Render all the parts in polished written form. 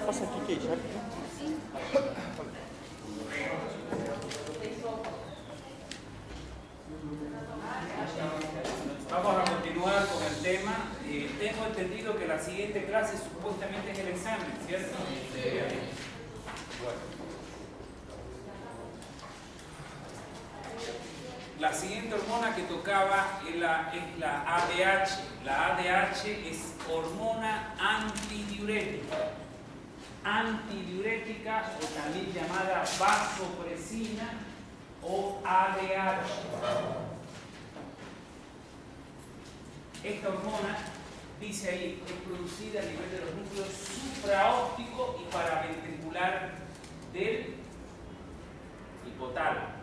Pasa aquí, ¿qué? Vamos a continuar con el tema. Tengo entendido que la siguiente clase supuestamente es el examen, ¿cierto? Bueno. La siguiente hormona que tocaba es la ADH. La ADH es hormona antidiurética. Antidiurética o también llamada vasopresina o ADH. Esta hormona, dice ahí, es producida a nivel de los núcleos supraóptico y paraventricular del hipotálamo.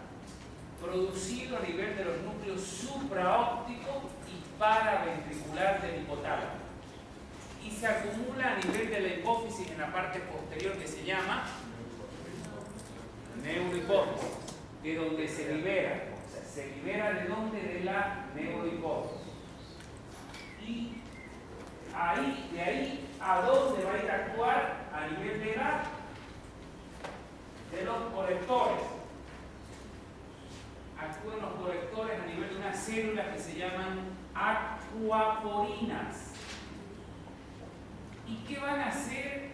Producido a nivel de los núcleos supraóptico y paraventricular del hipotálamo. Y se acumula a nivel de la hipófisis en la parte posterior que se llama neurohipófisis, de donde se libera. O sea, se libera de dónde? De la neurohipófisis. Y de ahí a dónde va a ir a actuar a nivel de los colectores. Actúan los colectores a nivel de unas células que se llaman acuaporinas. ¿Y qué van a hacer?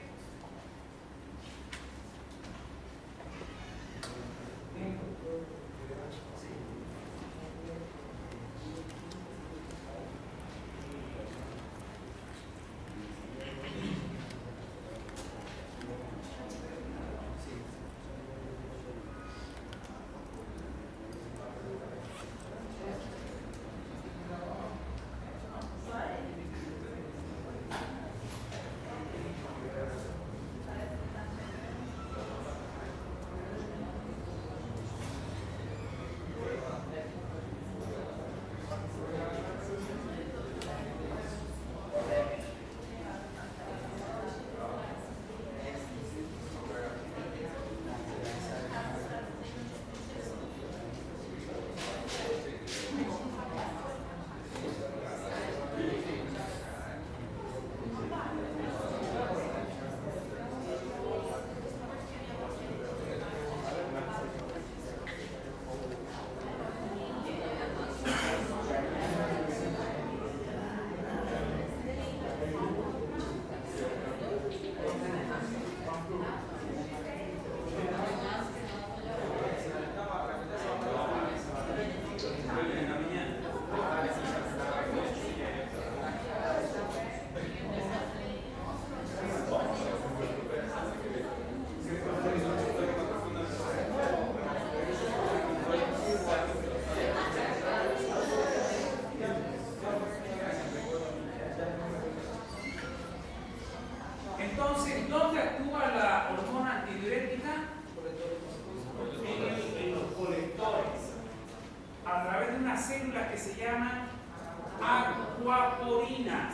Entonces, ¿dónde actúa la hormona antidiurética? En los colectores, a través de unas células que se llaman acuaporinas.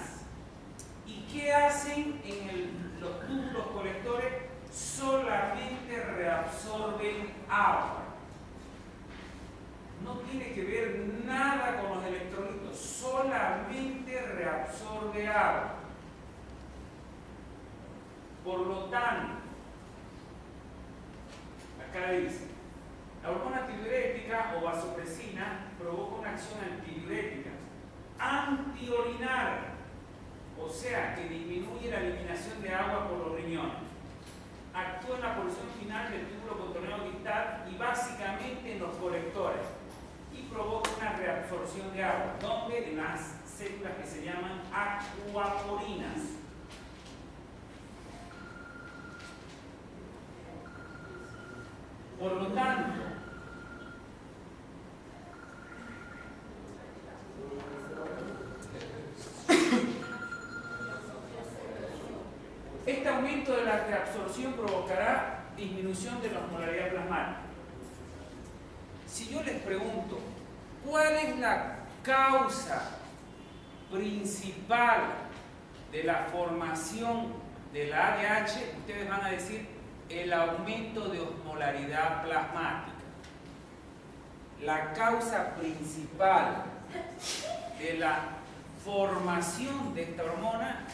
¿Y qué hacen en los túbulos colectores? Solamente reabsorben agua. No tiene que ver nada con los electrolitos, solamente reabsorbe agua. Por lo tanto, acá dice, la hormona antidiurética o vasopresina provoca una acción antidiurética, antiurinaria, o sea, que disminuye la eliminación de agua por los riñones. Actúa en la porción final del túbulo contorneo distal y básicamente en los colectores. Y provoca una reabsorción de agua, donde en las células que se llaman acuaporinas. Por lo tanto, este aumento de la reabsorción provocará disminución de la osmolaridad plasmática. Si yo les pregunto, ¿cuál es la causa principal de la formación de la ADH? Ustedes van a decir el aumento de osmolaridad plasmática. La causa principal de la formación de esta hormona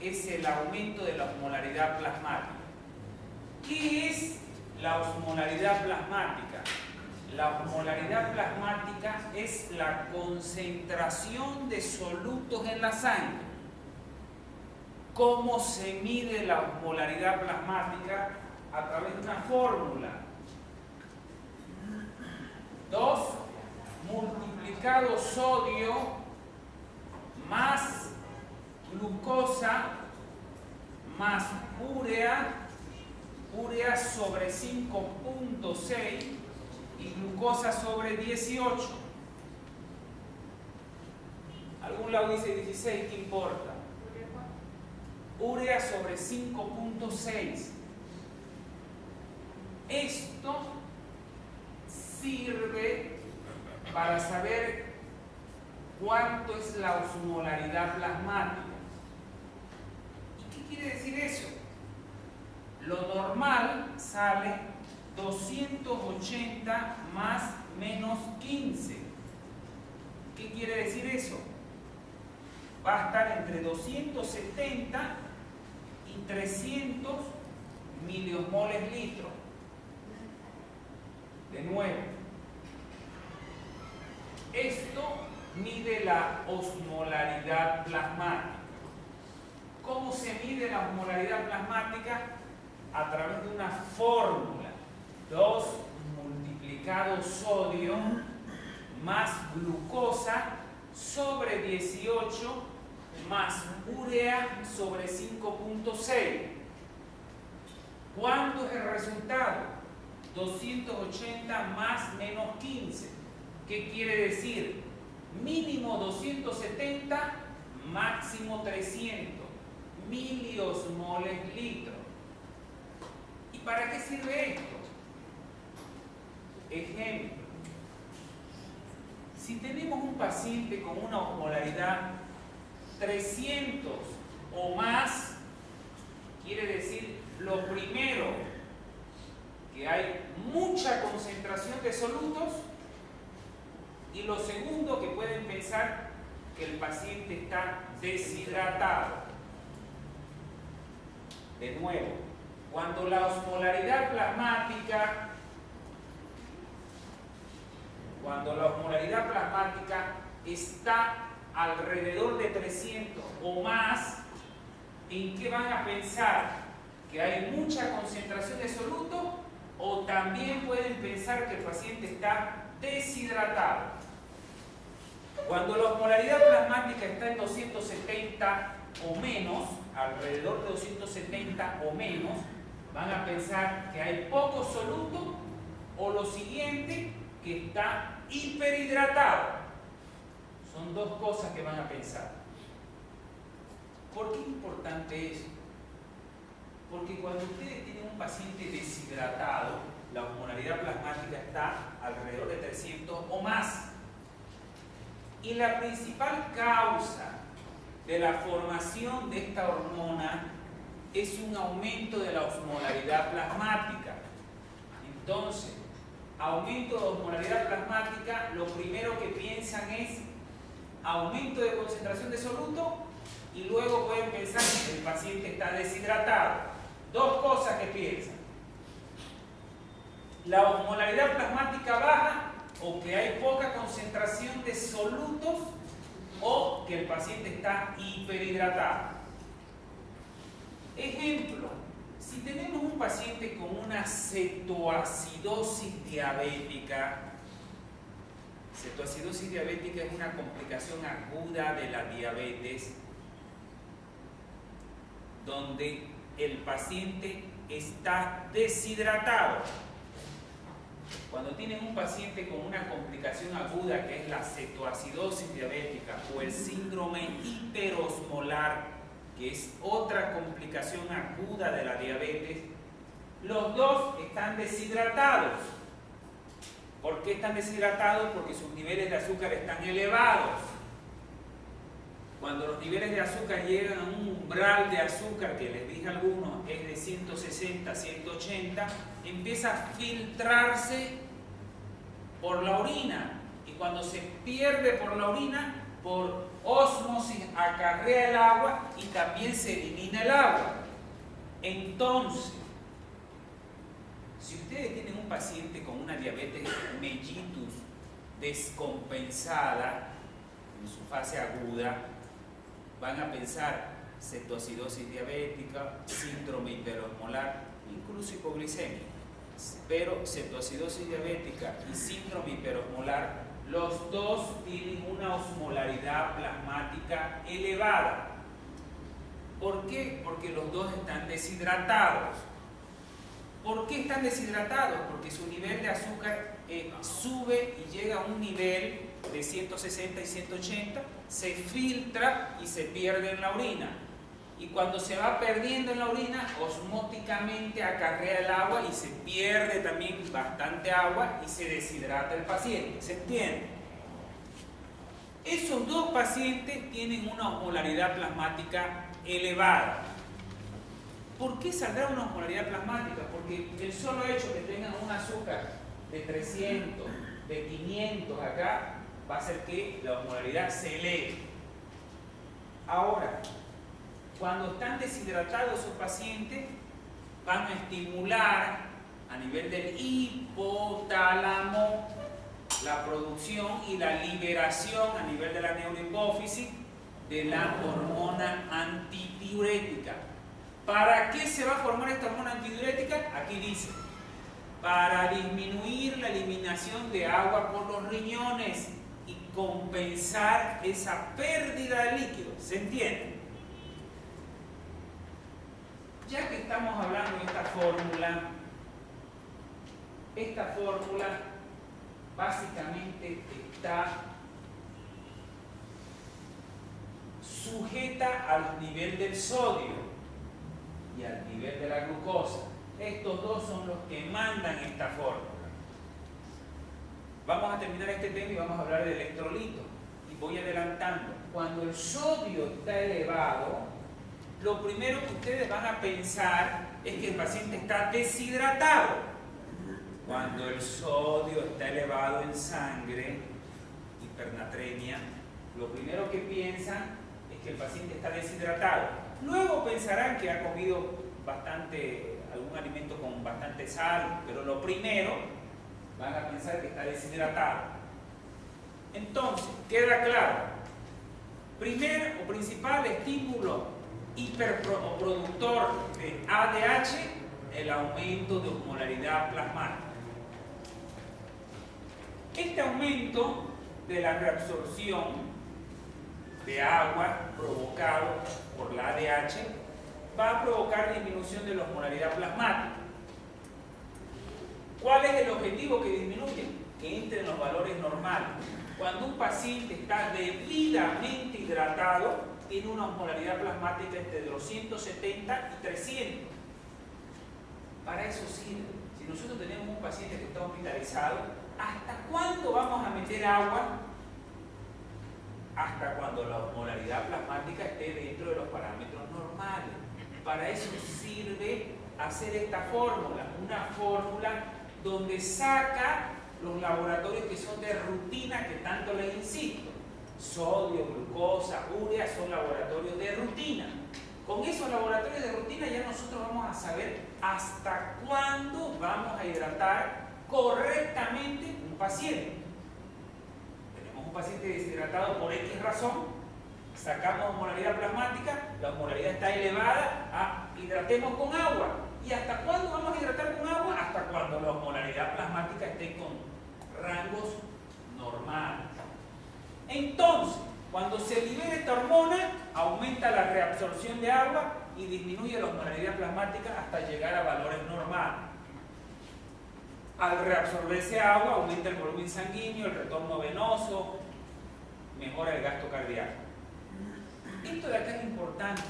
es el aumento de la osmolaridad plasmática. ¿Qué es la osmolaridad plasmática? La osmolaridad plasmática es la concentración de solutos en la sangre. ¿Cómo se mide la osmolaridad plasmática? A través de una fórmula. 2 multiplicado sodio más glucosa más urea sobre 5.6 y glucosa sobre 18. Algún lado dice 16, ¿qué importa? Urea sobre 5.6. Esto sirve para saber cuánto es la osmolaridad plasmática. ¿Y qué quiere decir eso? Lo normal sale 280 más menos 15. ¿Qué quiere decir eso? Va a estar entre 270 y 300 miliosmoles litro. De nuevo, esto mide la osmolaridad plasmática. ¿Cómo se mide la osmolaridad plasmática? A través de una fórmula. 2 multiplicado sodio más glucosa sobre 18 más urea sobre 5.6. ¿Cuánto es el resultado? 280 más menos 15. ¿Qué quiere decir? Mínimo 270, máximo 300 miliosmoles litro. ¿Y para qué sirve esto? Ejemplo. Si tenemos un paciente con una osmolaridad 300 o más, quiere decir lo primero, que hay mucha concentración de solutos, y lo segundo, que pueden pensar que el paciente está deshidratado. De nuevo, cuando la osmolaridad plasmática está alrededor de 300 o más, ¿en qué van a pensar? ¿Que hay mucha concentración de soluto? O también pueden pensar que el paciente está deshidratado. Cuando la osmolaridad plasmática está en 270 o menos, alrededor de 270 o menos, van a pensar que hay poco soluto, o lo siguiente, que está hiperhidratado. Son dos cosas que van a pensar. ¿Por qué es importante eso? Porque cuando ustedes tienen un paciente deshidratado, la osmolaridad plasmática está alrededor de 300 o más. Y la principal causa de la formación de esta hormona es un aumento de la osmolaridad plasmática. Entonces, aumento de osmolaridad plasmática, lo primero que piensan es aumento de concentración de soluto, y luego pueden pensar que el paciente está deshidratado. Dos cosas que piensan: la osmolaridad plasmática baja, o que hay poca concentración de solutos, o que el paciente está hiperhidratado. Ejemplo: si tenemos un paciente con una cetoacidosis diabética. Cetoacidosis diabética es una complicación aguda de la diabetes, donde el paciente está deshidratado. Cuando tienen un paciente con una complicación aguda, que es la cetoacidosis diabética, o el síndrome hiperosmolar, que es otra complicación aguda de la diabetes, los dos están deshidratados. ¿Por qué están deshidratados? Porque sus niveles de azúcar están elevados. Cuando los niveles de azúcar llegan a un umbral de azúcar, que les dije a algunos, es de 160, 180, empieza a filtrarse por la orina. Y cuando se pierde por la orina, por ósmosis acarrea el agua y también se elimina el agua. Entonces, si ustedes tienen un paciente con una diabetes mellitus descompensada en su fase aguda, van a pensar cetoacidosis diabética, síndrome hiperosmolar, incluso hipoglicemia. Pero cetoacidosis diabética y síndrome hiperosmolar, los dos tienen una osmolaridad plasmática elevada. ¿Por qué? Porque los dos están deshidratados. ¿Por qué están deshidratados? Porque su nivel de azúcar sube y llega a un nivel de 160 y 180, se filtra y se pierde en la orina. Y cuando se va perdiendo en la orina, osmóticamente acarrea el agua y se pierde también bastante agua y se deshidrata el paciente. ¿Se entiende? Esos dos pacientes tienen una osmolaridad plasmática elevada. ¿Por qué saldrá una osmolaridad plasmática? Porque el solo hecho que tengan un azúcar de 300, de 500 acá, va a hacer que la osmolaridad se eleve. Ahora, cuando están deshidratados esos pacientes, van a estimular a nivel del hipotálamo la producción y la liberación a nivel de la neurohipófisis de la hormona antidiurética. ¿Para qué se va a formar esta hormona antidiurética? Aquí dice, para disminuir la eliminación de agua por los riñones y compensar esa pérdida de líquido. ¿Se entiende? Ya que estamos hablando de esta fórmula básicamente está sujeta al nivel del sodio y al nivel de la glucosa. Estos dos son los que mandan esta fórmula. Vamos a terminar este tema y vamos a hablar de electrolitos. Y voy adelantando. Cuando el sodio está elevado, lo primero que ustedes van a pensar es que el paciente está deshidratado. Cuando el sodio está elevado en sangre, hipernatremia, lo primero que piensan es que el paciente está deshidratado. Luego pensarán que ha comido algún alimento con bastante sal, pero lo primero van a pensar que está deshidratado. Entonces, queda claro, primer o principal estímulo hiperproductor de ADH, el aumento de osmolaridad plasmática. Este aumento de la reabsorción de agua provocado por la ADH va a provocar disminución de la osmolaridad plasmática. ¿Cuál es el objetivo que disminuye? Que entre en los valores normales. Cuando un paciente está debidamente hidratado, tiene una osmolaridad plasmática entre los 170 y 300. Para eso sirve. Si nosotros tenemos un paciente que está hospitalizado, ¿hasta cuándo vamos a meter agua? Hasta cuando la osmolaridad plasmática esté dentro de los parámetros normales. Para eso sirve hacer esta fórmula, una fórmula donde saca los laboratorios que son de rutina, que tanto les insisto. Sodio, glucosa, urea son laboratorios de rutina. Con esos laboratorios de rutina ya nosotros vamos a saber hasta cuándo vamos a hidratar correctamente un paciente. Tenemos un paciente deshidratado por X razón, sacamos osmolaridad plasmática, la osmolaridad está elevada, hidratemos con agua. ¿Y hasta cuándo vamos a hidratar con agua? Hasta cuando la osmolaridad plasmática esté con rangos normales. Entonces, cuando se libera esta hormona, aumenta la reabsorción de agua y disminuye la osmolaridad plasmática hasta llegar a valores normales. Al reabsorberse agua, aumenta el volumen sanguíneo, el retorno venoso, mejora el gasto cardíaco. Esto de acá es importante.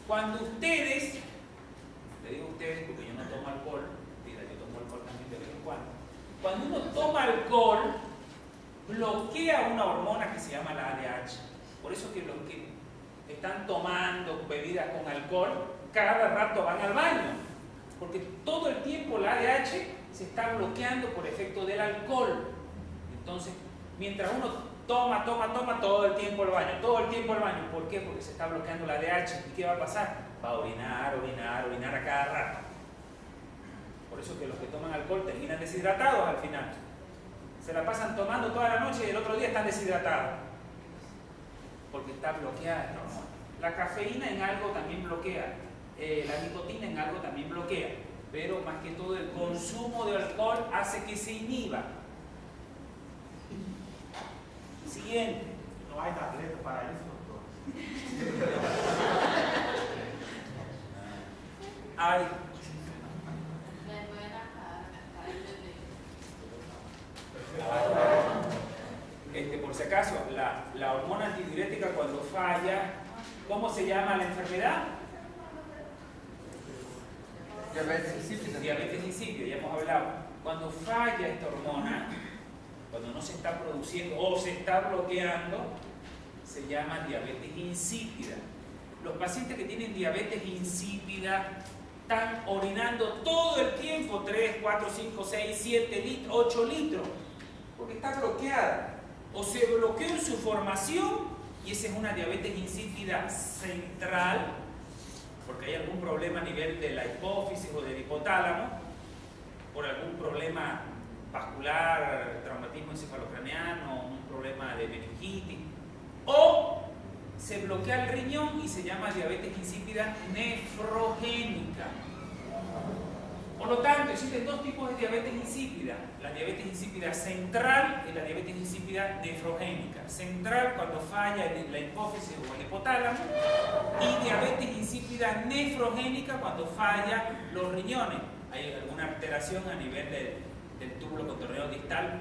Cuando ustedes, le digo ustedes porque yo no tomo alcohol, mira, yo tomo alcohol también de vez en cuando uno toma alcohol, bloquea una hormona que se llama la ADH. Por eso que los que están tomando bebidas con alcohol, cada rato van al baño, porque todo el tiempo la ADH se está bloqueando por efecto del alcohol. Entonces, mientras uno toma todo el tiempo al baño, todo el tiempo al baño. ¿Por qué? Porque se está bloqueando la ADH. ¿Y qué va a pasar? Va a orinar a cada rato. Por eso que los que toman alcohol terminan deshidratados al final. Se la pasan tomando toda la noche y el otro día están deshidratados. Porque está bloqueada esta hormona. La cafeína en algo también bloquea. La nicotina en algo también bloquea. Pero más que todo el consumo de alcohol hace que se inhiba. Siguiente. No hay tabletas para eso, doctor. Hay. Por si acaso, la hormona antidiurética cuando falla, ¿cómo se llama la enfermedad? Diabetes insípida. Diabetes insípida, ya hemos hablado. Cuando falla esta hormona, cuando no se está produciendo o se está bloqueando, se llama diabetes insípida. Los pacientes que tienen diabetes insípida están orinando todo el tiempo, 3, 4, 5, 6, 7 litros, 8 litros, porque está bloqueada. O se bloqueó en su formación, y esa es una diabetes insípida central, porque hay algún problema a nivel de la hipófisis o del hipotálamo, por algún problema vascular, traumatismo encefalocraneano, un problema de meningitis, o se bloquea el riñón y se llama diabetes insípida nefrogénica. Por lo tanto, existen dos tipos de diabetes insípida: la diabetes insípida central y la diabetes insípida nefrogénica. Central cuando falla la hipófisis o el hipotálamo, y diabetes insípida nefrogénica cuando falla los riñones. Hay alguna alteración a nivel del túbulo contorneado distal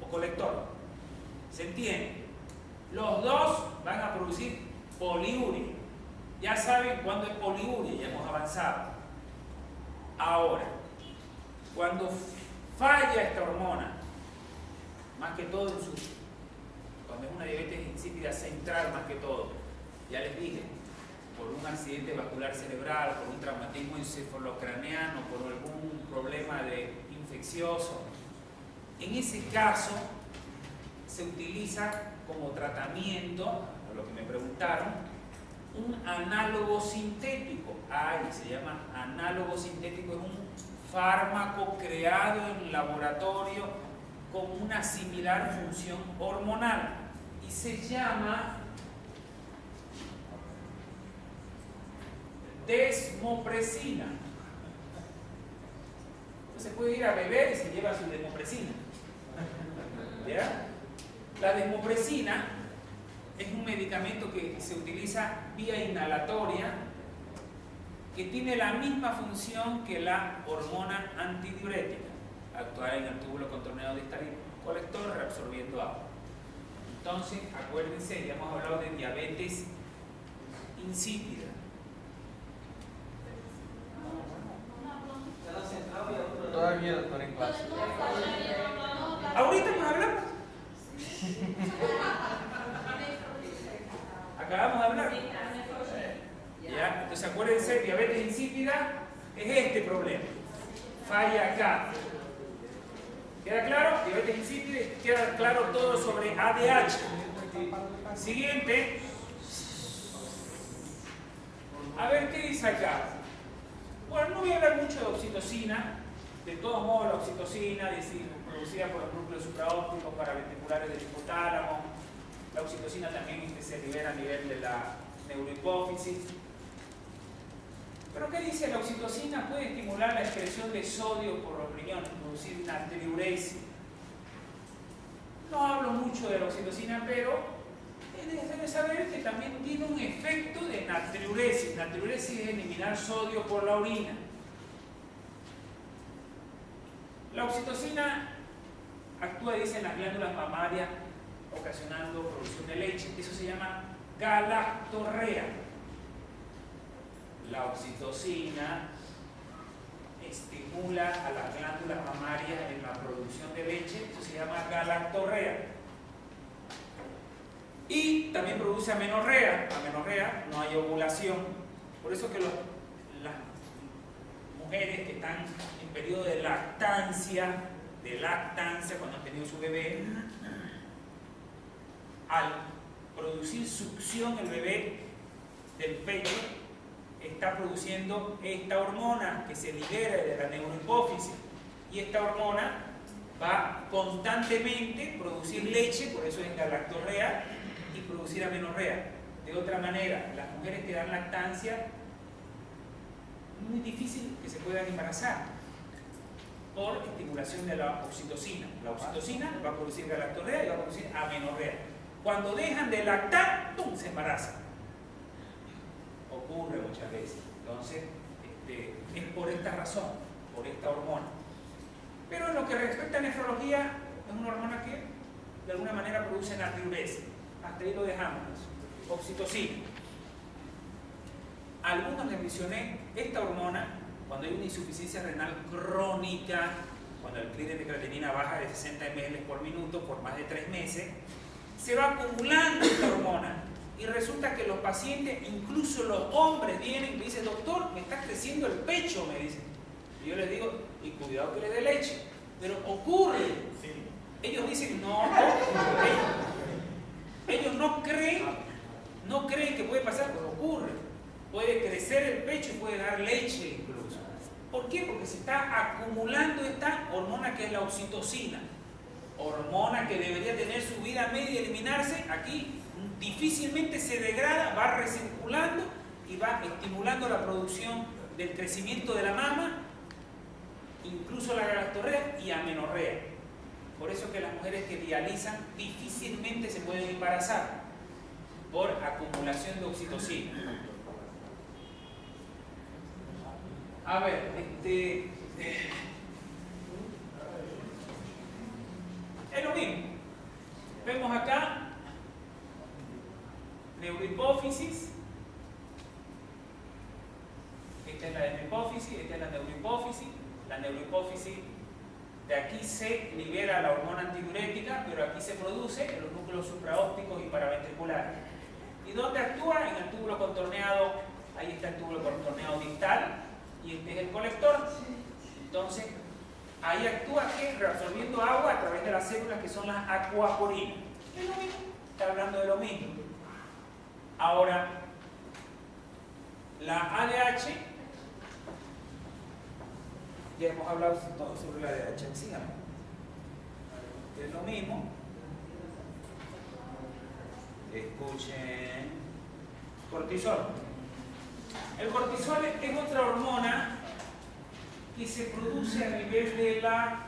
o colector. ¿Se entiende? Los dos van a producir poliuria. Ya saben cuándo es poliuria, ya hemos avanzado. Ahora, cuando falla esta hormona, más que todo cuando es una diabetes insípida central, más que todo, ya les dije, por un accidente vascular cerebral, por un traumatismo encefalocraneano, por algún problema infeccioso, en ese caso se utiliza como tratamiento, por lo que me preguntaron, un análogo sintético. Se llama análogo sintético, es un fármaco creado en laboratorio con una similar función hormonal y se llama desmopresina. Entonces puede ir a beber y se lleva su desmopresina. ¿Ya? La desmopresina es un medicamento que se utiliza vía inhalatoria, que tiene la misma función que la hormona antidiurética, actuar en el túbulo contorneado distal y colector, reabsorbiendo agua. Entonces, acuérdense, ya hemos hablado de diabetes insípida. Todavía, doctor, en clase. Ahorita nos hablamos. Acabamos de hablar. ¿Ya? Entonces acuérdense, diabetes insípida es este problema. Falla acá. ¿Queda claro? Diabetes insípida, queda claro todo sobre ADH. Siguiente. A ver qué dice acá. Bueno, no voy a hablar mucho de oxitocina. De todos modos, la oxitocina es producida por los núcleos supraópticos paraventriculares del hipotálamo. La oxitocina también se libera a nivel de la neurohipófisis. ¿Pero qué dice la oxitocina? Puede estimular la excreción de sodio por los riñones, producir natriuresis. No hablo mucho de la oxitocina, pero debe saber que también tiene un efecto de natriuresis. Natriuresis es eliminar sodio por la orina. La oxitocina actúa, dice, en las glándulas mamarias, ocasionando producción de leche. Eso se llama galactorrea. La oxitocina estimula a las glándulas mamarias en la producción de leche. Eso se llama galactorrea. Y también produce amenorrea. Amenorrea, no hay ovulación. Por eso que las mujeres que están en periodo de lactancia, cuando han tenido su bebé, al producir succión el bebé del pecho, está produciendo esta hormona que se libera de la neurohipófisis, y esta hormona va constantemente a producir leche, por eso es la lactorrea, y producir amenorrea. De otra manera, las mujeres que dan lactancia, muy difícil que se puedan embarazar por estimulación de la oxitocina. La oxitocina va a producir galactorrea y va a producir amenorrea. Cuando dejan de lactar, ¡pum!, se embarazan. Ocurre muchas veces. Entonces, es por esta razón, por esta hormona. Pero en lo que respecta a nefrología, es una hormona que de alguna manera produce natriuresis. Hasta ahí lo dejamos. Oxitocina. Algunos les mencioné esta hormona cuando hay una insuficiencia renal crónica, cuando el clínico de creatinina baja de 60 ml por minuto por más de 3 meses, se va acumulando esta hormona y resulta que los pacientes, incluso los hombres, vienen y me dicen: doctor, me está creciendo el pecho, me dicen. Y yo les digo: y cuidado que le dé leche. Pero ocurre. Ellos dicen: no, ellos no creen que puede pasar, pero ocurre. Puede crecer el pecho y puede dar leche incluso. ¿Por qué? Porque se está acumulando esta hormona que es la oxitocina, hormona que debería tener su vida media y eliminarse. Aquí difícilmente se degrada, va recirculando y va estimulando la producción del crecimiento de la mama, incluso la galactorrea y amenorrea. Por eso es que las mujeres que dializan difícilmente se pueden embarazar, por acumulación de oxitocina. A ver, es lo mismo. Vemos acá neurohipófisis. Esta es la hipófisis, esta es la neurohipófisis. La neurohipófisis, de aquí se libera la hormona antidiurética, pero aquí se produce en los núcleos supraópticos y paraventriculares. ¿Y dónde actúa? En el túbulo contorneado. Ahí está el túbulo contorneado distal y este es el colector. Entonces, ahí actúa que reabsorbiendo agua a través de las células que son las acuaporinas. Es lo mismo, está hablando de lo mismo. Ahora, la ADH, ya hemos hablado todo sobre la ADH en sí, ¿no? Es lo mismo. Escuchen. Cortisol. El cortisol es otra hormona que se produce a nivel de la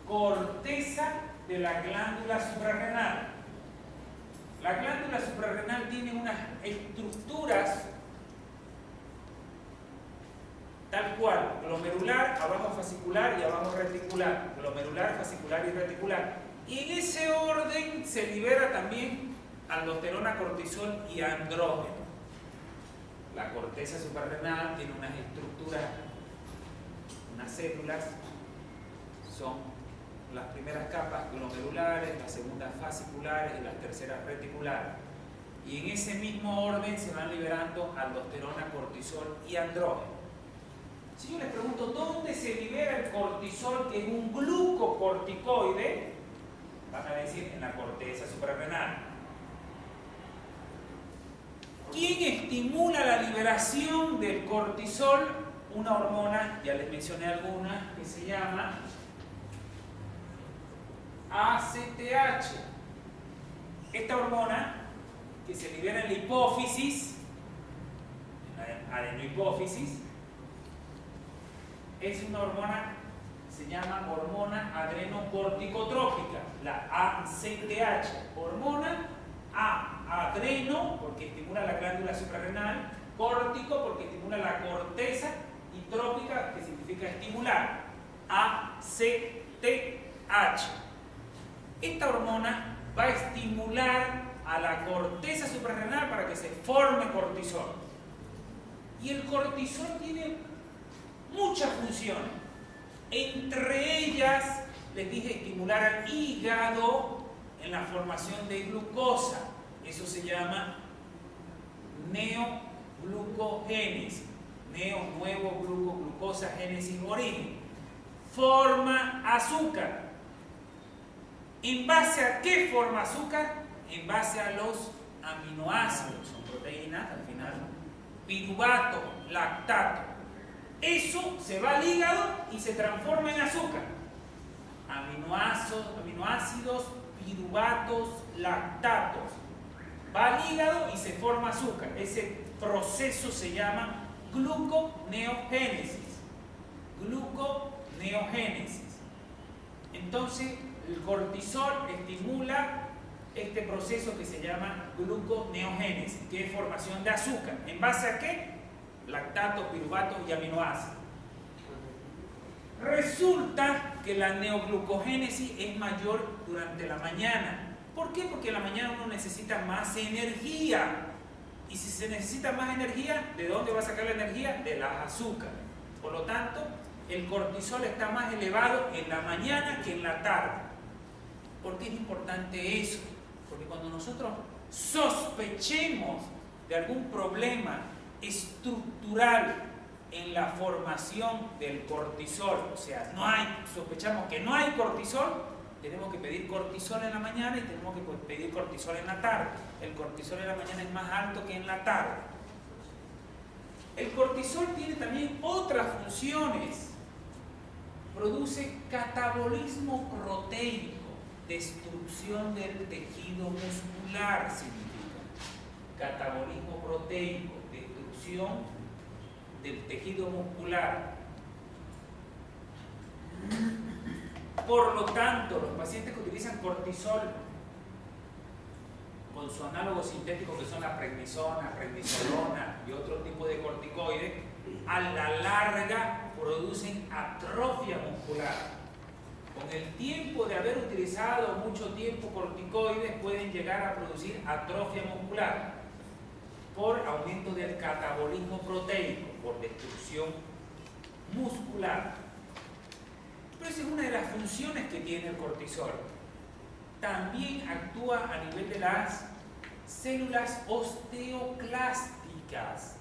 corteza de la glándula suprarrenal. La glándula suprarrenal tiene unas estructuras tal cual: glomerular, abajo fascicular y abajo reticular. Glomerular, fascicular y reticular. Y en ese orden se libera también aldosterona, cortisol y andrógeno. La corteza suprarrenal tiene unas estructuras, unas células, son las primeras capas glomerulares, las segundas fasciculares y las terceras reticulares. Y en ese mismo orden se van liberando aldosterona, cortisol y andrógeno. Si yo les pregunto dónde se libera el cortisol, que es un glucocorticoide, van a decir en la corteza suprarrenal. ¿Quién estimula la liberación del cortisol? Una hormona, ya les mencioné algunas, que se llama ACTH. Esta hormona, que se libera en la hipófisis, en la adenohipófisis, es una hormona, se llama hormona adrenocorticotrópica, la ACTH. Hormona adreno, porque estimula la glándula suprarrenal; córtico, porque estimula la corteza; y trópica, que significa estimular. ACTH. Esta hormona va a estimular a la corteza suprarrenal para que se forme cortisol. Y el cortisol tiene muchas funciones. Entre ellas, les dije, estimular al hígado en la formación de glucosa. Eso se llama neoglucogénesis. Nuevo, glucosa, génesis, origen. Forma azúcar. ¿En base a qué forma azúcar? En base a los aminoácidos, son proteínas al final, piruvato, lactato. Eso se va al hígado y se transforma en azúcar. Aminoácidos, piruvatos, lactatos. Va al hígado y se forma azúcar. Ese proceso se llama gluconeogénesis. Gluconeogénesis. Entonces, el cortisol estimula este proceso que se llama gluconeogénesis, que es formación de azúcar. ¿En base a qué? Lactatos, piruvatos y aminoácidos. Resulta que la neoglucogénesis es mayor durante la mañana. ¿Por qué? Porque en la mañana uno necesita más energía. Y si se necesita más energía, ¿de dónde va a sacar la energía? De las azúcares. Por lo tanto, el cortisol está más elevado en la mañana que en la tarde. ¿Por qué es importante eso? Porque cuando nosotros sospechemos de algún problema estructural en la formación del cortisol, o sea, sospechamos que no hay cortisol, tenemos que pedir cortisol en la mañana y tenemos que pedir cortisol en la tarde. El cortisol en la mañana es más alto que en la tarde. El cortisol tiene también otras funciones. Produce catabolismo proteico, destrucción del tejido muscular significa. Catabolismo proteico, destrucción del tejido muscular. Por lo tanto, los pacientes que utilizan cortisol con su análogo sintético, que son la prednisona, prednisolona y otro tipo de corticoides, a la larga producen atrofia muscular. Con el tiempo de haber utilizado mucho tiempo corticoides, pueden llegar a producir atrofia muscular por aumento del catabolismo proteico, por destrucción muscular. Pero esa es una de las funciones que tiene el cortisol. También actúa a nivel de las células osteoclásticas.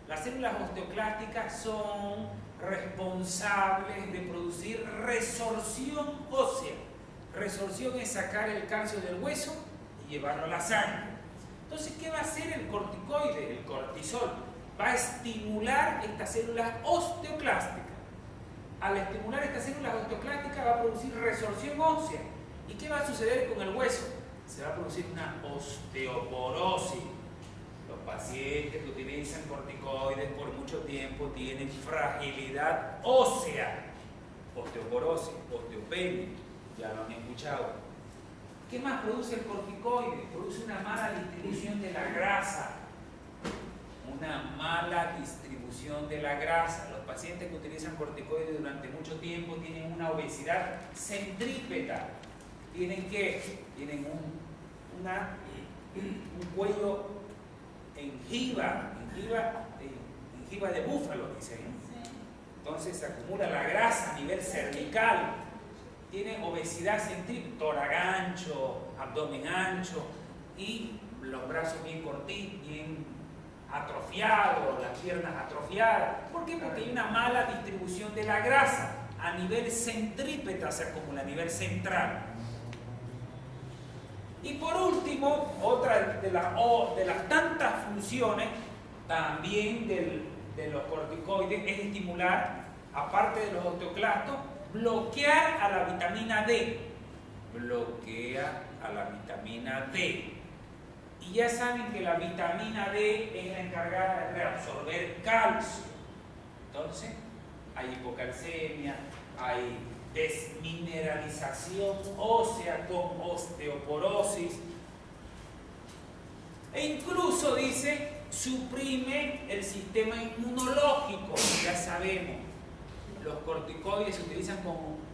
Las células osteoclásticas son responsables de producir resorción ósea. Resorción es sacar el calcio del hueso y llevarlo a la sangre. Entonces, ¿qué va a hacer el corticoide, el cortisol? Va a estimular estas células osteoclásticas. Al estimular estas células osteoclásticas va a producir resorción ósea. ¿Y qué va a suceder con el hueso? Se va a producir una osteoporosis. Los pacientes que utilizan corticoides por mucho tiempo tienen fragilidad ósea. Osteoporosis, osteopenia, ya lo han escuchado. ¿Qué más produce el corticoide? Produce una mala distribución de la grasa. Una mala distribución de la grasa. Los pacientes que utilizan corticoides durante mucho tiempo tienen una obesidad centrípeta. Tienen un cuello en jiba de búfalo, dicen. Entonces se acumula la grasa a nivel cervical. Tienen obesidad centrípeta, tórax ancho, abdomen ancho y los brazos bien cortitos, bien atrofiados, las piernas atrofiadas. ¿Por qué? Porque hay una mala distribución de la grasa a nivel centrípeta, se acumula a nivel central. Y por último, otra de las tantas funciones también de los corticoides es estimular, aparte de los osteoclastos, bloquear a la vitamina D. Bloquea a la vitamina D. Y ya saben que la vitamina D es la encargada de reabsorber calcio. Entonces, hay hipocalcemia, hay desmineralización ósea con osteoporosis. E incluso, dice, suprime el sistema inmunológico. Ya sabemos, los corticoides se utilizan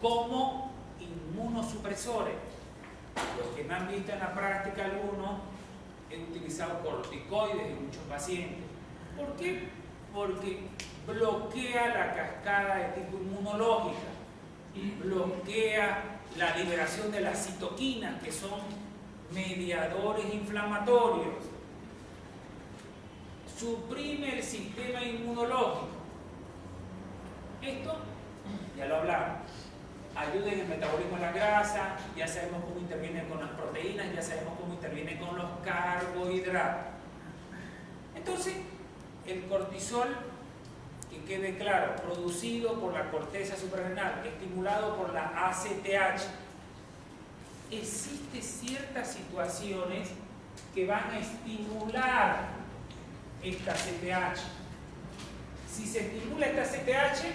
como inmunosupresores. Los que me han visto en la práctica algunos, he utilizado corticoides en muchos pacientes. ¿Por qué? Porque bloquea la cascada de tipo inmunológica, bloquea la liberación de las citoquinas, que son mediadores inflamatorios, suprime el sistema inmunológico. Esto ya lo hablamos. ayuda en el metabolismo de la grasa, ya sabemos cómo interviene con las proteínas, ya sabemos cómo interviene con los carbohidratos. Entonces, el cortisol, que quede claro, producido por la corteza suprarrenal, estimulado por la ACTH. Existen ciertas situaciones que van a estimular esta ACTH. Si se estimula esta ACTH,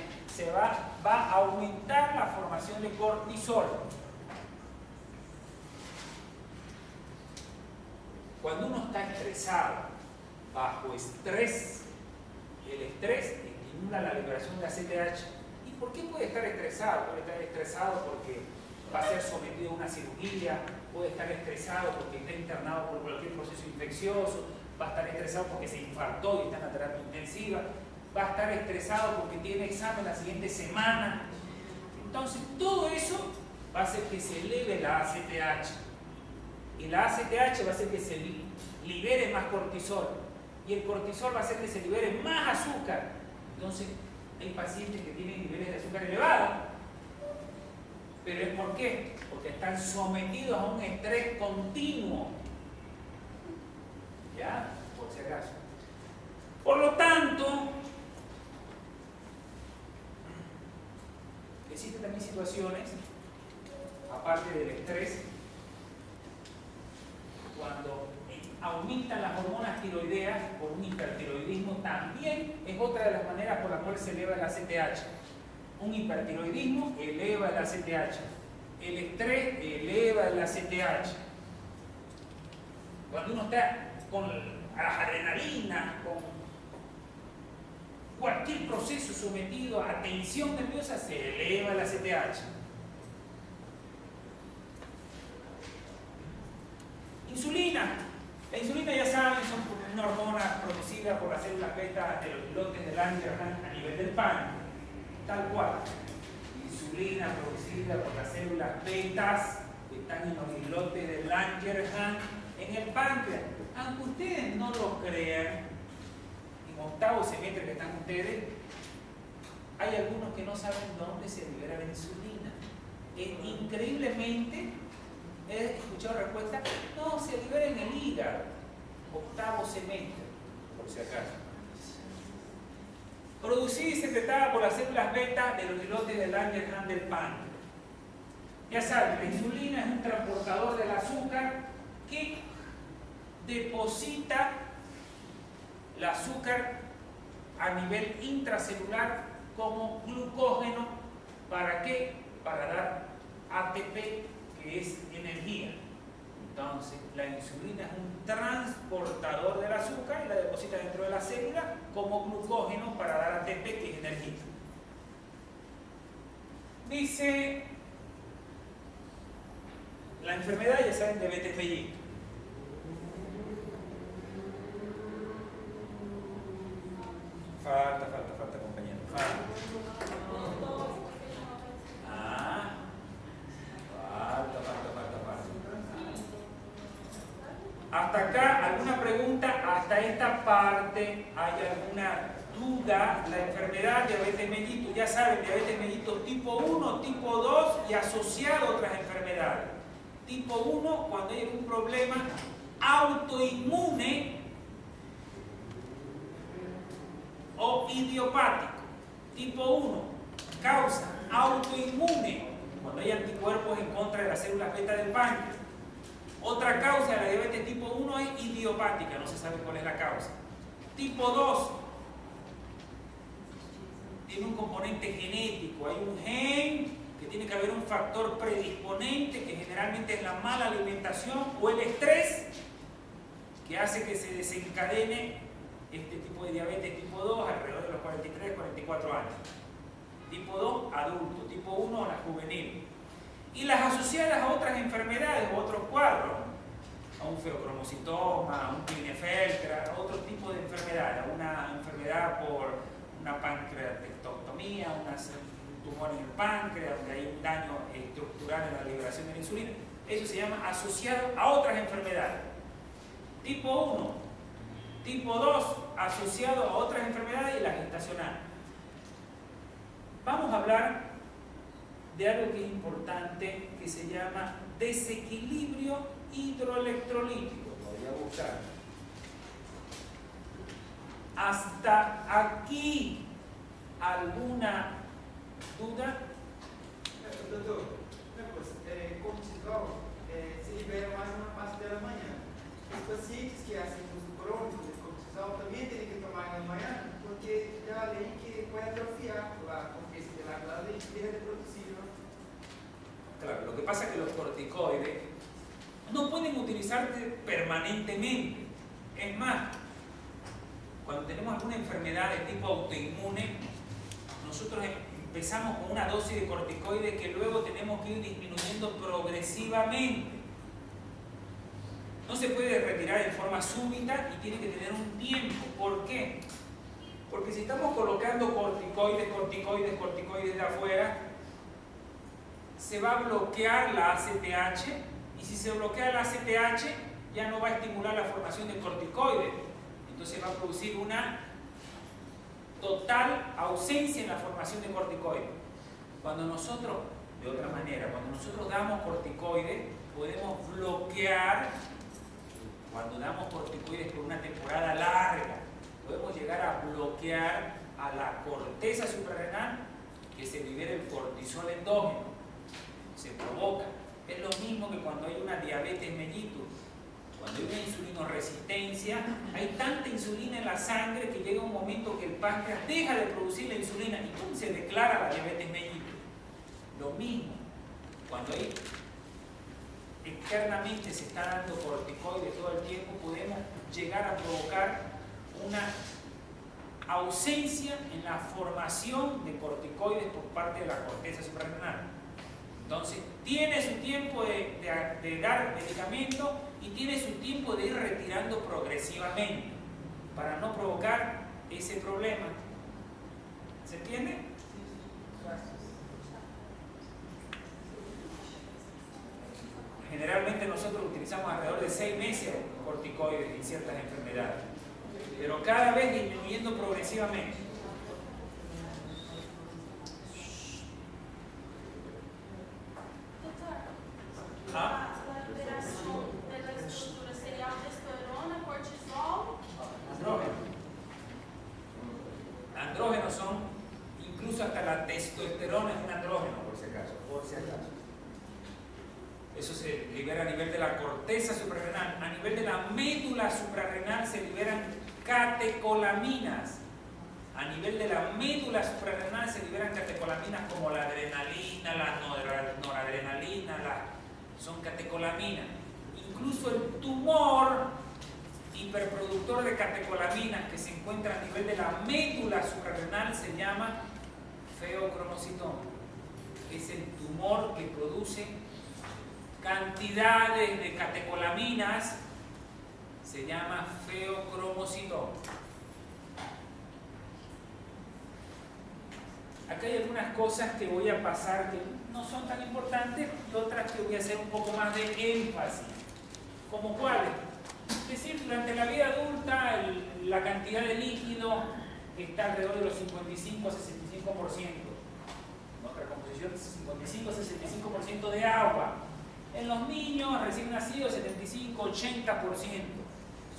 va a aumentar la formación de cortisol. Cuando uno está estresado, bajo estrés, el estrés estimula la liberación de ACTH. ¿Y por qué puede estar estresado? Puede estar estresado porque va a ser sometido a una cirugía, puede estar estresado porque está internado por cualquier proceso infeccioso, va a estar estresado porque se infartó y está en la terapia intensiva, va a estar estresado porque tiene examen la siguiente semana. Entonces, todo eso va a hacer que se eleve la ACTH. Y la ACTH va a hacer que se libere más cortisol. Y el cortisol va a hacer que se libere más azúcar. Entonces, hay pacientes que tienen niveles de azúcar elevados. ¿Pero es por qué? Porque están sometidos a un estrés continuo. ¿Ya? Por si acaso. Por lo tanto, existen también situaciones, aparte del estrés, cuando aumentan las hormonas tiroideas por un hipertiroidismo, también es otra de las maneras por las cuales se eleva la ACTH. Un hipertiroidismo eleva la ACTH. El estrés eleva la ACTH. Cuando uno está con adrenalina, con cualquier proceso sometido a tensión nerviosa, se eleva la ACTH. Insulina. La insulina, ya saben, es una hormona producida por las células beta de los islotes de Langerhans a nivel del páncreas. Tal cual. Insulina producida por las células betas que están en los islotes de Langerhans en el páncreas. Aunque ustedes no lo crean, en octavo semestre que están ustedes, hay algunos que no saben dónde se libera la insulina. Increíblemente, he escuchado respuestas, no, se libera en el hígado. Octavo semestre, por si acaso. Producida y secretada por las células beta de los islotes de Langerhans del páncreas. Ya saben, la insulina es un transportador del azúcar que deposita el azúcar a nivel intracelular como glucógeno. ¿Para qué? Para dar ATP, que es energía. Entonces, la insulina es un transportador del azúcar y la deposita dentro de la célula como glucógeno para dar ATP, que es energía. Dice, la enfermedad, ya saben, de diabetes mellitus. Falta, compañero. Falta. Hasta acá, ¿alguna pregunta? Hasta esta parte, ¿hay alguna duda? La enfermedad de diabetes mellitus, ya saben, diabetes mellitus tipo 1, tipo 2 y asociado a otras enfermedades. Tipo 1, cuando hay algún problema autoinmune o idiopático. Tipo 1, causa autoinmune, cuando hay anticuerpos en contra de las células beta del páncreas. Otra causa de la diabetes tipo 1 es idiopática, no se sabe cuál es la causa. Tipo 2 tiene un componente genético, hay un gen que tiene que haber un factor predisponente que generalmente es la mala alimentación o el estrés que hace que se desencadene este tipo de diabetes tipo 2 alrededor de los 43, 44 años. Tipo 2, adulto. Tipo 1, la juvenil. Y las asociadas a otras enfermedades o otros cuadros, a un feocromocitoma, a un Klinefelter, a otro tipo de enfermedad, a una enfermedad por una pancreatectomía, un tumor en el páncreas, donde hay un daño estructural en la liberación de la insulina. Eso se llama asociado a otras enfermedades. Tipo 1. Tipo 2, asociado a otras enfermedades y la gestacional. Vamos a hablar de algo que es importante, que se llama desequilibrio hidroelectrolítico. Lo voy a buscar. Hasta aquí, ¿alguna duda? Doutor, uma coisa, cortisol se libera mais na parte da manhã. Os pacientes que hacen uso crónico de cortisol também têm que tomar na manhã, porque é a lei que pode atrofiar a corteza de la glande y deja de producir, ¿no? Claro, lo que pasa es que los corticoides no pueden utilizarse permanentemente. Es más, cuando tenemos alguna enfermedad de tipo autoinmune, nosotros empezamos con una dosis de corticoides que luego tenemos que ir disminuyendo progresivamente. No se puede retirar en forma súbita y tiene que tener un tiempo. ¿Por qué? Porque si estamos colocando corticoides de afuera, se va a bloquear la ACTH, y si se bloquea la ACTH ya no va a estimular la formación de corticoides. Entonces va a producir una total ausencia en la formación de corticoides. Cuando nosotros, de otra manera, cuando nosotros damos corticoides, podemos bloquear, cuando damos corticoides por una temporada larga, podemos llegar a bloquear a la corteza suprarrenal que se libere el cortisol endógeno. Se provoca. Es lo mismo que cuando hay una diabetes mellitus. Cuando hay una insulinoresistencia, hay tanta insulina en la sangre que llega un momento que el páncreas deja de producir la insulina y ¡pum! Se declara la diabetes mellitus. Lo mismo, cuando hay externamente se está dando corticoides todo el tiempo, podemos llegar a provocar una ausencia en la formación de corticoides por parte de la corteza suprarrenal. Entonces, tiene su tiempo de dar medicamento y tiene su tiempo de ir retirando progresivamente para no provocar ese problema. ¿Se entiende? Generalmente nosotros utilizamos alrededor de 6 meses corticoides en ciertas enfermedades, pero cada vez disminuyendo progresivamente. La alteración de la estructura sería aldosterona, cortisol. Andrógenos son, incluso hasta la testosterona es un andrógeno, por si acaso. Eso se libera a nivel de la corteza suprarrenal. A nivel de la médula suprarrenal se liberan catecolaminas. A nivel de la médula suprarrenal se liberan catecolaminas como la adrenalina, la noradrenalina, son catecolaminas. Incluso el tumor hiperproductor de catecolaminas que se encuentra a nivel de la médula suprarrenal se llama feocromocitoma. Es el tumor que produce cantidades de catecolaminas, se llama feocromocitoma. Acá hay algunas cosas que voy a pasar que no son tan importantes y otras que voy a hacer un poco más de énfasis. ¿Como cuáles? Es decir, durante la vida adulta la cantidad de líquido está alrededor de los 55 a 65%. Nuestra composición es 55 a 65% de agua. En los niños recién nacidos 75-80%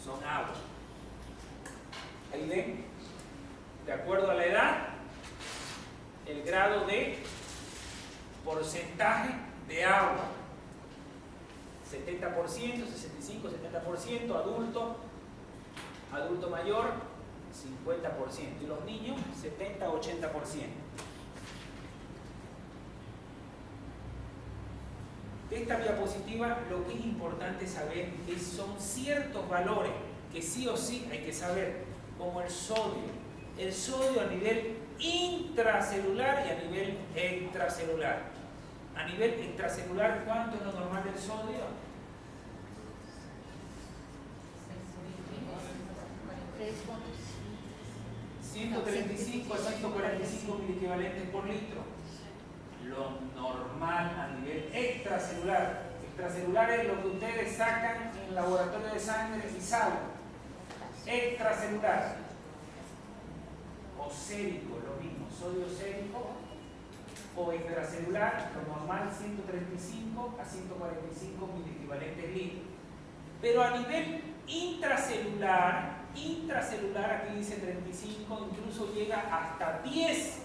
son agua. Ahí ven, de acuerdo a la edad, el grado de porcentaje de agua. 70%, 65, 70%, adulto mayor 50% y los niños 70-80%. De esta diapositiva lo que es importante saber son ciertos valores que sí o sí hay que saber, como el sodio. El sodio a nivel intracelular y a nivel extracelular. A nivel extracelular, ¿cuánto es lo normal del sodio? 135 a 145 miliequivalentes por litro. Lo normal a nivel extracelular. Extracelular es lo que ustedes sacan en el laboratorio de sangre y salen. Extracelular. O sérico, lo mismo. Sodio sérico o extracelular, lo normal 135 a 145 miliequivalentes litros. Pero a nivel intracelular, aquí dice 35, incluso llega hasta 10.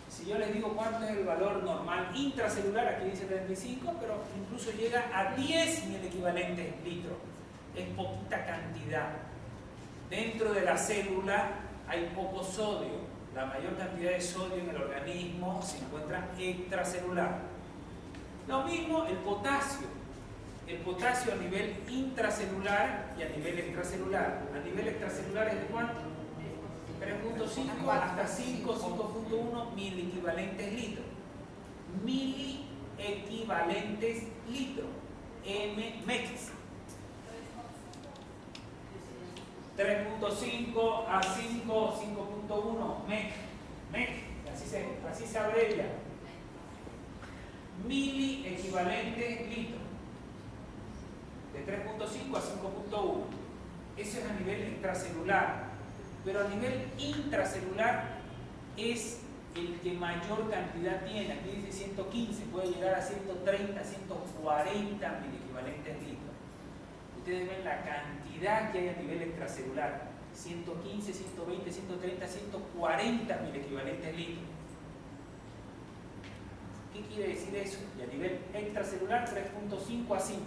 Si yo les digo cuánto es el valor normal intracelular, aquí dice 35, pero incluso llega a 10 miliequivalentes litros. Es poquita cantidad. Dentro de la célula hay poco sodio. La mayor cantidad de sodio en el organismo se encuentra extracelular. Lo mismo el potasio. El potasio a nivel intracelular y a nivel extracelular. A nivel extracelular es de cuánto? 3.5 hasta 5, 5.1 miliequivalentes litros. Miliequivalentes litros. MEX. 3.5 a 5, 5.1 MEC, así se abrevia. Miliequivalentes litros. De 3.5 a 5.1. Eso es a nivel extracelular. Pero a nivel intracelular es el que mayor cantidad tiene. Aquí dice 115, puede llegar a 130, 140 miliequivalentes litros. Ustedes ven la cantidad que hay a nivel extracelular. 115, 120, 130, 140 miliequivalentes litros. ¿Qué quiere decir eso? Y a nivel extracelular 3.5 a 5.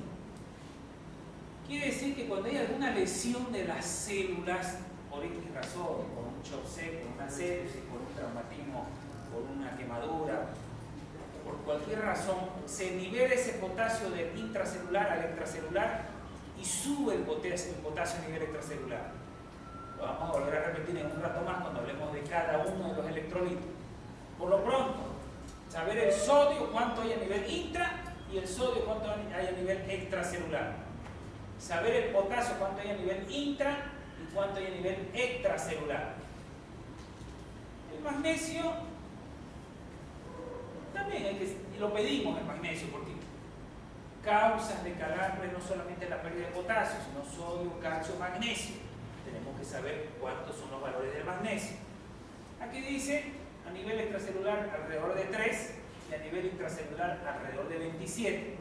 Quiere decir que cuando hay alguna lesión de las células, por X razón, por un shock seco, por una sepsis, por un traumatismo, por una quemadura, por cualquier razón, se libera ese potasio del intracelular al extracelular y sube el potasio a nivel extracelular. Lo vamos a volver a repetir en un rato más cuando hablemos de cada uno de los electrolitos. Por lo pronto, saber el sodio, cuánto hay a nivel intra, y el sodio, cuánto hay a nivel extracelular. Saber el potasio, cuánto hay a nivel intra y cuánto hay a nivel extracelular. El magnesio, también lo pedimos el magnesio, porque causas de calambre no solamente la pérdida de potasio, sino sodio, calcio, magnesio. Tenemos que saber cuántos son los valores del magnesio. Aquí dice a nivel extracelular alrededor de 3 y a nivel intracelular alrededor de 27.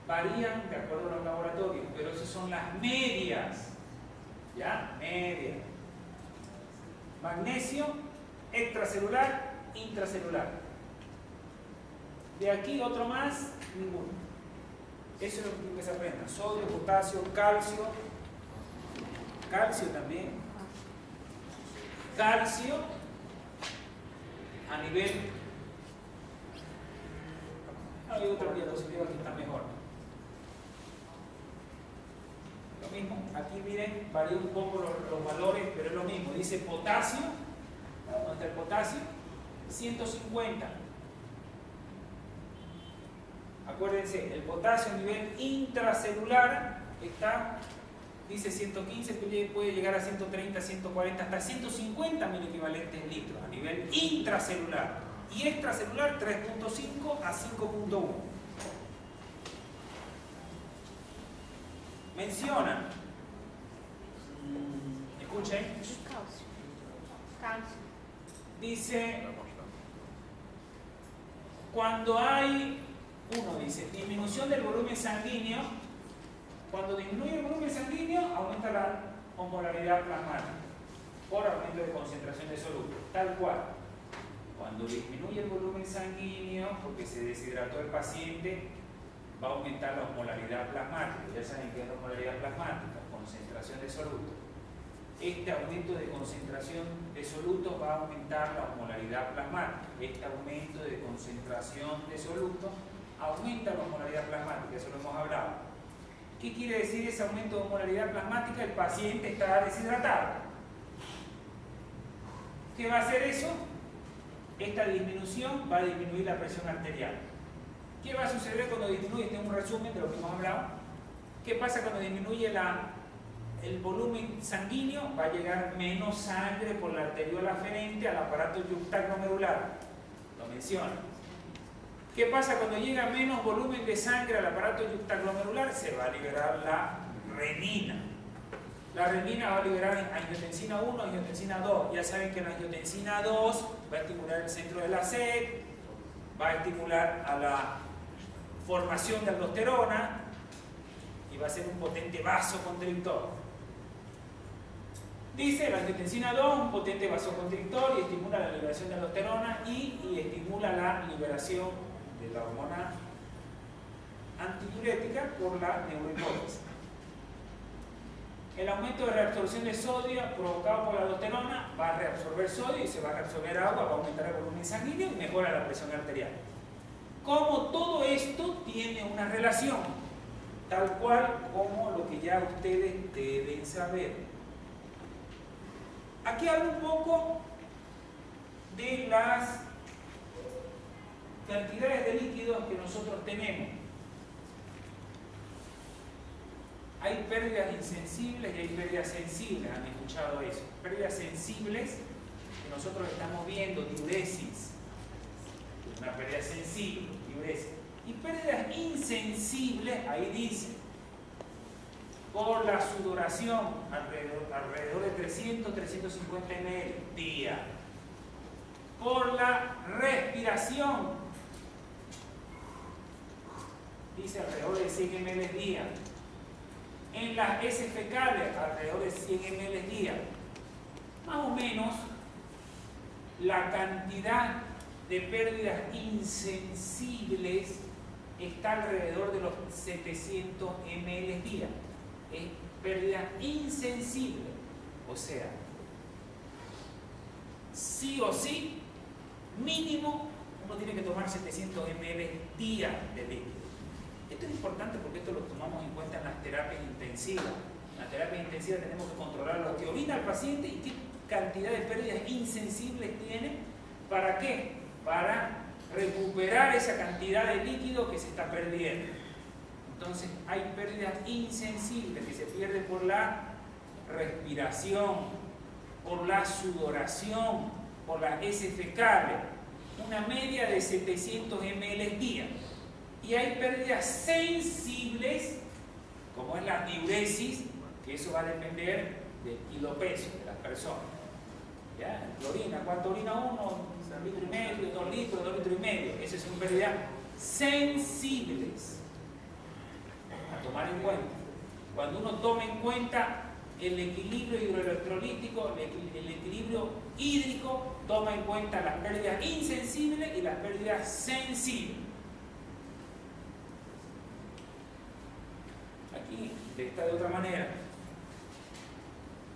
Varían de acuerdo a los laboratorios, pero esas son las medias. ¿Ya? Medias. Magnesio, extracelular, intracelular. De aquí otro más, ninguno. Eso es lo que se aprenda. Sodio, potasio, calcio. Calcio también. Calcio a nivel. Hay otra diapositiva que está mejor. Lo mismo, aquí miren, varía un poco los valores, pero es lo mismo. Dice potasio, ¿dónde está el potasio? 150. Acuérdense, el potasio a nivel intracelular está, dice 115, puede llegar a 130, 140, hasta 150 miliequivalentes litros a nivel intracelular. Y extracelular 3.5 a 5.1. Menciona, escuchen, Calcio. dice, cuando hay, dice, disminución del volumen sanguíneo, cuando disminuye el volumen sanguíneo, aumenta la osmolaridad plasmática por aumento de concentración de soluto, tal cual. Cuando disminuye el volumen sanguíneo, porque se deshidrató el paciente, va a aumentar la osmolaridad plasmática. Ya saben qué es la osmolaridad plasmática, concentración de soluto. Este aumento de concentración de soluto va a aumentar la osmolaridad plasmática. Este aumento de concentración de soluto aumenta la osmolaridad plasmática, eso lo hemos hablado. ¿Qué quiere decir ese aumento de osmolaridad plasmática? El paciente está deshidratado. ¿Qué va a hacer eso? Esta disminución va a disminuir la presión arterial. ¿Qué va a suceder cuando disminuye? Este es un resumen de lo que hemos hablado. ¿Qué pasa cuando disminuye el volumen sanguíneo? Va a llegar menos sangre por la arteriola aferente al aparato yuxtaglomerular. Lo menciona. ¿Qué pasa cuando llega menos volumen de sangre al aparato yuxtaglomerular? Se va a liberar la renina. La renina va a liberar angiotensina 1, angiotensina 2. Ya saben que la angiotensina 2 va a estimular el centro de la sed, va a estimular a la formación de aldosterona y va a ser un potente vasoconstrictor. Dice la angiotensina 2, un potente vasoconstrictor y estimula la liberación de aldosterona y estimula la liberación de la hormona antidiurética por la neurohipófisis. El aumento de reabsorción de sodio provocado por la aldosterona va a reabsorber sodio y se va a reabsorber agua, va a aumentar el volumen sanguíneo y mejora la presión arterial. Como todo esto tiene una relación, tal cual como lo que ya ustedes deben saber. Aquí hablo un poco de las cantidades de líquidos que nosotros tenemos. Hay pérdidas insensibles y hay pérdidas sensibles, han escuchado eso. Pérdidas sensibles que nosotros estamos viendo, diuresis, una pérdida sensible, diuresis. Y pérdidas insensibles, ahí dice, por la sudoración, alrededor de 300, 350 ml día. Por la respiración, dice alrededor de 100 ml día. En las heces fecales, alrededor de 100 ml día. Más o menos, la cantidad de pérdidas insensibles está alrededor de los 700 ml día. Es pérdida insensible. O sea, sí o sí, mínimo, uno tiene que tomar 700 ml día de líquido. Esto es importante porque esto lo tomamos en cuenta en las terapias intensivas. En la terapia intensiva tenemos que controlar lo que orina el paciente y qué cantidad de pérdidas insensibles tiene. ¿Para qué? Para recuperar esa cantidad de líquido que se está perdiendo. Entonces hay pérdidas insensibles que se pierden por la respiración, por la sudoración, por las heces fecales. Una media de 700 ml día. Y hay pérdidas sensibles, como es la diuresis, que eso va a depender del kilopeso de las personas. ¿Ya? La orina, ¿cuánto orina uno? 1,5 litros, 2 litros, 2,5 litros. Esas son pérdidas sensibles a tomar en cuenta. Cuando uno toma en cuenta el equilibrio hidroelectrolítico, el equilibrio hídrico, toma en cuenta las pérdidas insensibles y las pérdidas sensibles. Aquí está de otra manera.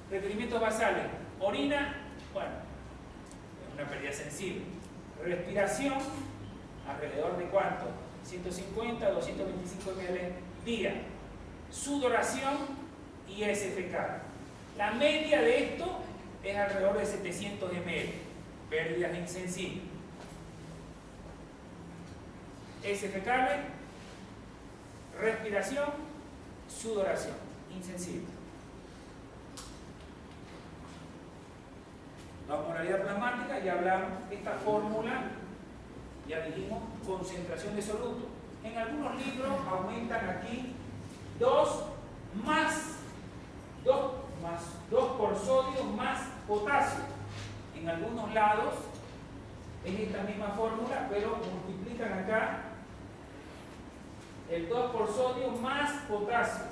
Requerimientos basales. Orina, bueno, es una pérdida sensible. Respiración, alrededor de ¿cuánto? 150 a 225 ml día. Sudoración y heces fecal. La media de esto es alrededor de 700 ml. Pérdidas insensibles. Heces fecales, respiración, sudoración, insensible. La osmolaridad plasmática, ya hablamos, esta fórmula, ya dijimos, concentración de soluto. En algunos libros aumentan aquí 2 por sodio más potasio. En algunos lados es esta misma fórmula, pero multiplican acá el 2 por sodio más potasio.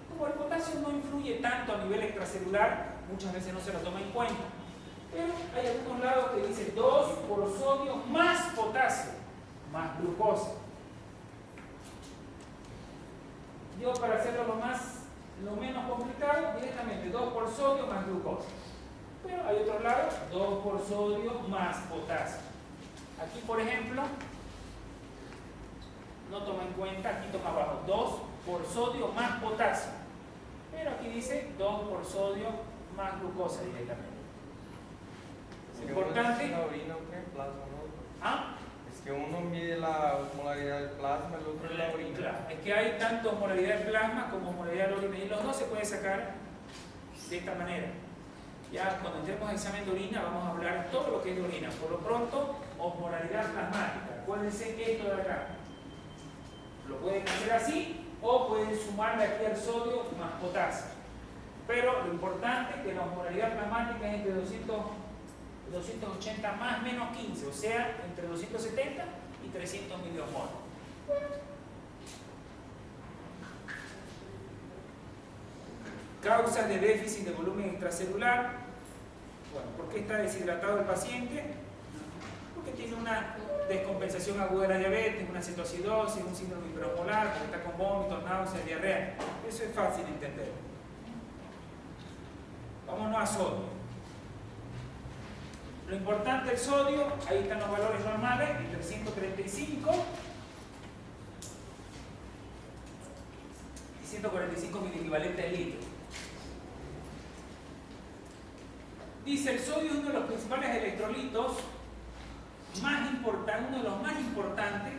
Como el potasio no influye tanto a nivel extracelular, muchas veces no se lo toma en cuenta. Pero hay algunos lados que dicen 2 por sodio más potasio, más glucosa. Yo, para hacerlo lo menos complicado, directamente 2 por sodio más glucosa. Pero hay otro lado, 2 por sodio más potasio. Aquí, por ejemplo, no toma en cuenta, aquí toma abajo 2 por sodio más potasio. Pero aquí dice 2 por sodio más glucosa directamente. Es importante. La orina, ¿qué? Plasma, ¿no? ¿Ah? Es que uno mide la osmolaridad del plasma, el otro es la orina. Claro, es que hay tanto osmolaridad del plasma como osmolaridad de la orina y los dos se pueden sacar de esta manera. Ya cuando entremos al examen de orina vamos a hablar todo lo que es de orina. Por lo pronto, osmolaridad plasmática. Acuérdense que esto de acá lo pueden hacer así o pueden sumarle aquí al sodio más potasio. Pero lo importante es que la osmolaridad plasmática es entre 280 más menos 15, o sea, entre 270 y 300 miliosmol. Causas de déficit de volumen extracelular. Bueno, ¿por qué está deshidratado el paciente? Porque tiene una descompensación aguda de la diabetes, una cetoacidosis, un síndrome hiperosmolar, porque está con vómitos, náuseas, diarrea. Eso es fácil de entender. Vámonos a sodio. Lo importante del sodio, ahí están los valores normales, entre 135 y 145 miliequivalentes al litro. Dice, el sodio es uno de los principales electrolitos más importantes, uno de los más importantes,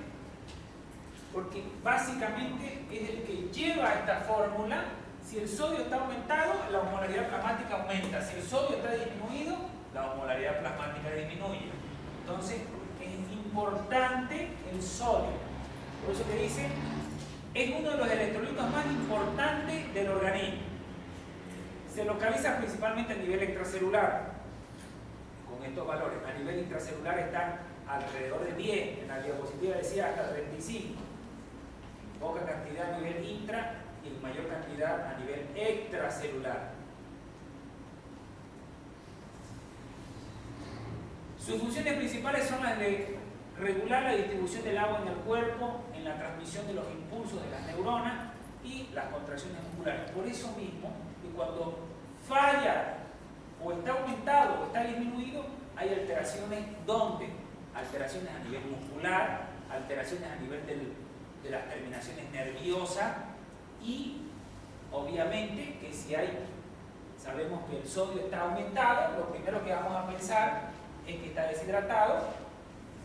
porque básicamente es el que lleva esta fórmula. Si el sodio está aumentado, la osmolaridad plasmática aumenta. Si el sodio está disminuido, la osmolaridad plasmática disminuye. Entonces, es importante el sodio. Por eso que dice, es uno de los electrolitos más importantes del organismo. Se localiza principalmente a nivel extracelular, con estos valores. A nivel intracelular está alrededor de 10, en la diapositiva decía hasta 35. Poca cantidad a nivel intra y mayor cantidad a nivel extracelular. Sus funciones principales son las de regular la distribución del agua en el cuerpo, en la transmisión de los impulsos de las neuronas y las contracciones musculares. Por eso mismo, que cuando falla o está aumentado o está disminuido, hay alteraciones. ¿Dónde? Alteraciones a nivel muscular, alteraciones a nivel de las terminaciones nerviosas y obviamente que si sabemos que el sodio está aumentado, lo primero que vamos a pensar es que está deshidratado,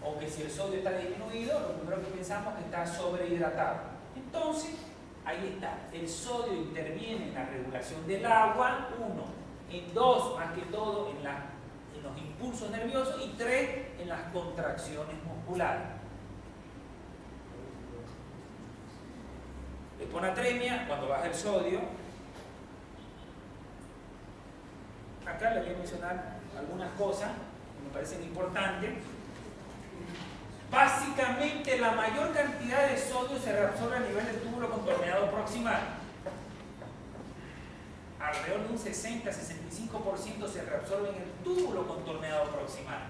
o que si el sodio está disminuido, lo primero que pensamos es que está sobrehidratado. Entonces, ahí está, el sodio interviene en la regulación del agua, 1, en 2, más que todo en los impulsos nerviosos, y 3, en las contracciones musculares. Hiponatremia, cuando baja el sodio. Acá les voy a mencionar algunas cosas que me parecen importantes. Básicamente, la mayor cantidad de sodio se reabsorbe a nivel del túbulo contorneado proximal. Alrededor de un 60-65% se reabsorbe en el túbulo contorneado proximal.